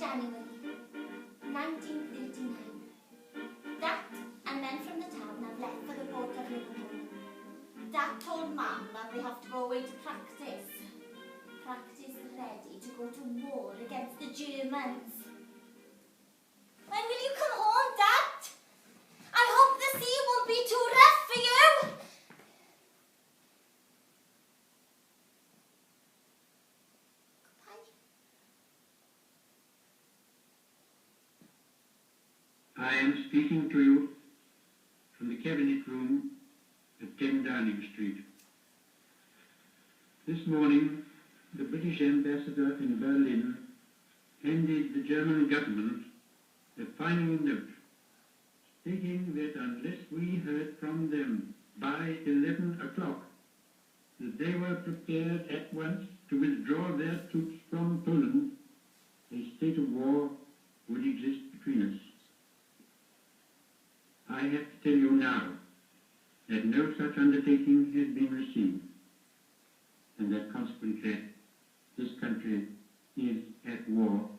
January 1939. Dad and men from the town have left for the port of Liverpool. Dad told Mum that they have to go away to practice. Practice ready to go to war against the Germans. When will you come home, Dad? I hope the sea won't be too rough for you. I am speaking to you from the cabinet room at 10 Downing Street. This morning, the British ambassador in Berlin handed the German government a final note stating that unless we heard from them by 11 o'clock, that they were prepared at once to withdraw their troops from Poland, a state of war would exist between us. I have to tell you now that no such undertaking has been received, and that consequently this country is at war